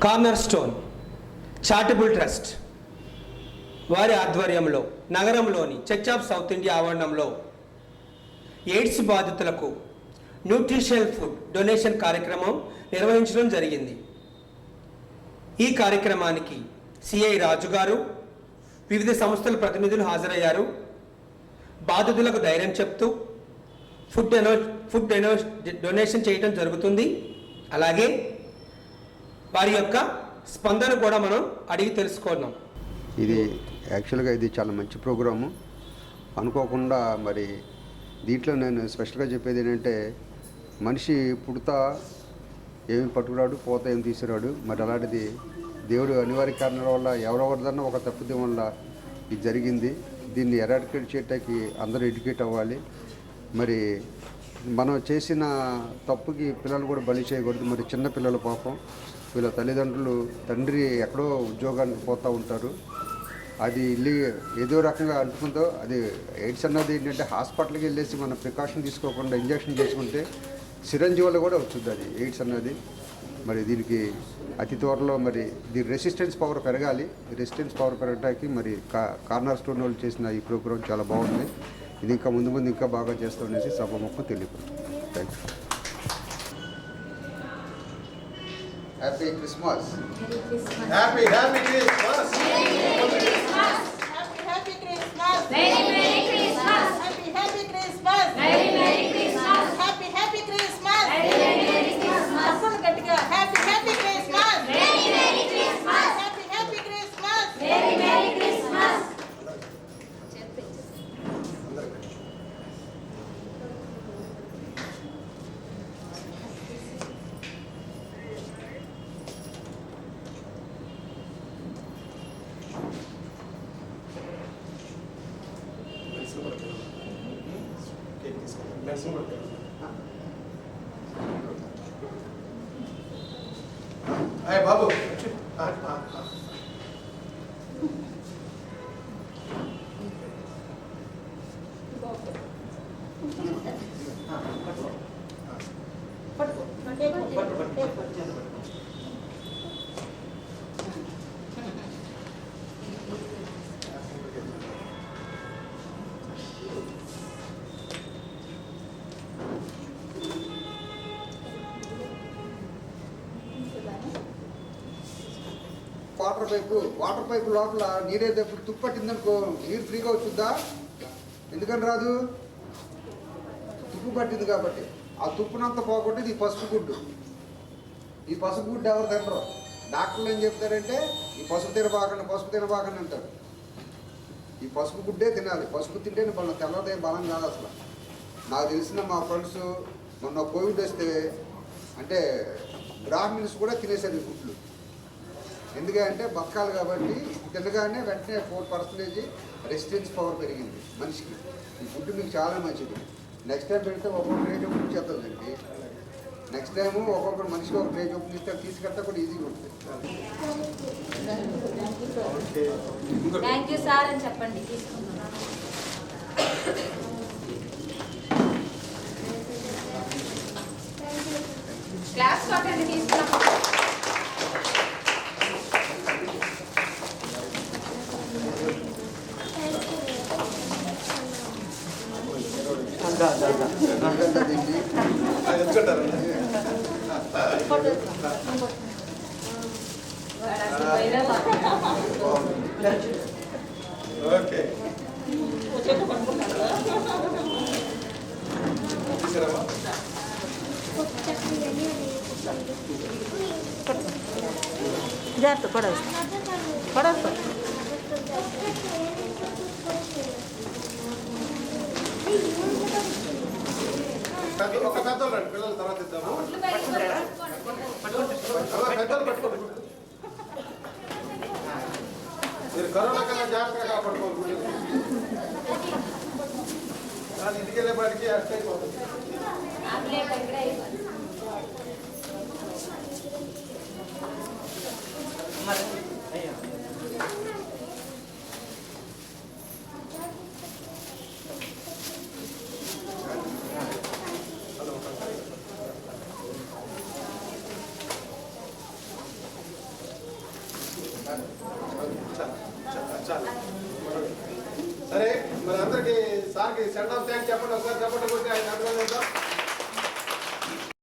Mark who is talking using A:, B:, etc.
A: Corner stone charitable trust వారి ఆధ్వర్యంలో నగరంలోని చర్చ్ ఆఫ్ సౌత్ ఇండియా ఆవరణంలో ఎయిడ్స్ బాధితులకు న్యూట్రిషనల్ ఫుడ్ డొనేషన్ కార్యక్రమం నిర్వహించడం జరిగింది. ఈ కార్యక్రమానికి సిఐ రాజు గారు, వివిధ సంస్థల ప్రతినిధులు హాజరయ్యారు. బాధితులకు ధైర్యం చెప్తూ ఫుడ్ డొనేషన్ చేయడం జరుగుతుంది. అలాగే వారి యొక్క స్పందన కూడా మనం అడిగి తెలుసుకున్నాం.
B: ఇది యాక్చువల్గా ఇది చాలా మంచి ప్రోగ్రాము. అనుకోకుండా మరి దీంట్లో నేను స్పెషల్గా చెప్పేది ఏంటంటే, మనిషి పుడతా ఏమి పట్టుకురాడు, పోతా ఏమి తీసుకురాడు. మరి అలాంటిది దేవుడు అనివార్య కారణాల వల్ల ఎవరెవరిదన్నా ఒక తప్పిదం వల్ల ఇది జరిగింది. దీన్ని ఎరాడికేట్ చేయటానికి అందరూ ఎడ్యుకేట్ అవ్వాలి. మరి మనం చేసిన తప్పుకి పిల్లలు కూడా బలి చేయకూడదు. మరి చిన్న పిల్లల పాపం, వీళ్ళ తల్లిదండ్రులు, తండ్రి ఎక్కడో ఉద్యోగానికి పోతూ ఉంటారు. అది ఏదో రకంగా అంటుకుందో, అది ఎయిడ్స్ అన్నది ఏంటంటే హాస్పిటల్కి వెళ్ళేసి మనం ప్రికాషన్ తీసుకోకుండా ఇంజక్షన్ చేసుకుంటే సిరంజి వల్ల కూడా వచ్చింది అది ఎయిడ్స్ అన్నది. మరి దీనికి అతి త్వరలో మరి దీని రెసిస్టెన్స్ పవర్ పెరగాలి. రెసిస్టెన్స్ పవర్ పెరగడానికి మరి కార్నర్ స్టోన్ వాళ్ళు చేసిన ఈ ప్రోగ్రాం చాలా బాగుంది. ఇది ఇంకా ముందు ఇంకా బాగా చేస్తామనేసి సభముఖం తెలియపడుతుంది. Thank you. Happy Christmas.
C: Happy Christmas.
D: Happy Christmas!
E: Very Merry Christmas!
D: Happy Christmas!
E: Very Merry Christmas!
D: Happy Christmas!
E: Very Merry Christmas!
D: అప్పుడు గట్టిగా Happy Christmas!
E: Very Merry Christmas!
D: Happy Christmas!
E: Very Merry Christmas!
C: అయ్య బాబు,
B: water pipe లోపల నీరేటప్పుడు తుప్పు పట్టిందనుకో, నీరు ఫ్రీగా వచ్చుద్దా? ఎందుకని రాదు? తుప్పు పట్టింది కాబట్టి. ఆ తుప్పునంతా పోగొట్టేది ఈ పసుపు గుడ్డు. ఈ పసుపు గుడ్డు ఎవరు తినరు. డాక్టర్లు ఏం చెప్తారంటే, ఈ పసుపు తినబాకండి అంటారు. ఈ పసుపు గుడ్డే తినాలి. పసుపు తింటేనే బలం, తెల్లదే బలం కాదు అసలు. నాకు తెలిసిన మా ఫ్రెండ్స్ మొన్న కోవిడ్ వస్తే అంటే బ్రాహ్మిన్స్ కూడా తినేసారు ఈ గుడ్లు. ఎందుకంటే బతకాలి కాబట్టి. తినగానే వెంటనే 4% రెసిస్టెన్స్ పవర్ పెరిగింది మనిషికి. ఈ ఫుడ్ మీకు చాలా మంచిది. నెక్స్ట్ టైం పెడితే ఒక్కొక్క రేట్ ఓపెన్ చేస్తుందండి. నెక్స్ట్ టైము ఒక్కొక్కరు మనిషికి ఒక రేట్ ఓపెన్ చేస్తే తీసుకెళ్తే కూడా ఈజీగా ఉంటుంది.
E: థ్యాంక్ యూ సార్ అని చెప్పండి. క్లాస్ కొట్టండి, తీసుకున్నాం.
C: ఓకే
D: జాగ్రత్త పడేస్తా.
C: ఒక పెద్దలు రండి, పిల్లల తర్వాత ఇద్దాము. పెద్దలు పట్టుకోండి. మీరు కరోనా కన్నా జాగ్రత్తగా కాపాడుకోవాలి. ఇంటికి వెళ్ళేపాటికి అట్లా అయిపోతుంది. సరే మరి అందరికి సార్కి సెండ్ ఆఫ్ థ్యాంక్స్ చెప్పండి ఒకసారి చెప్పండి కొట్టి ఆయన అభినందిద్దాం.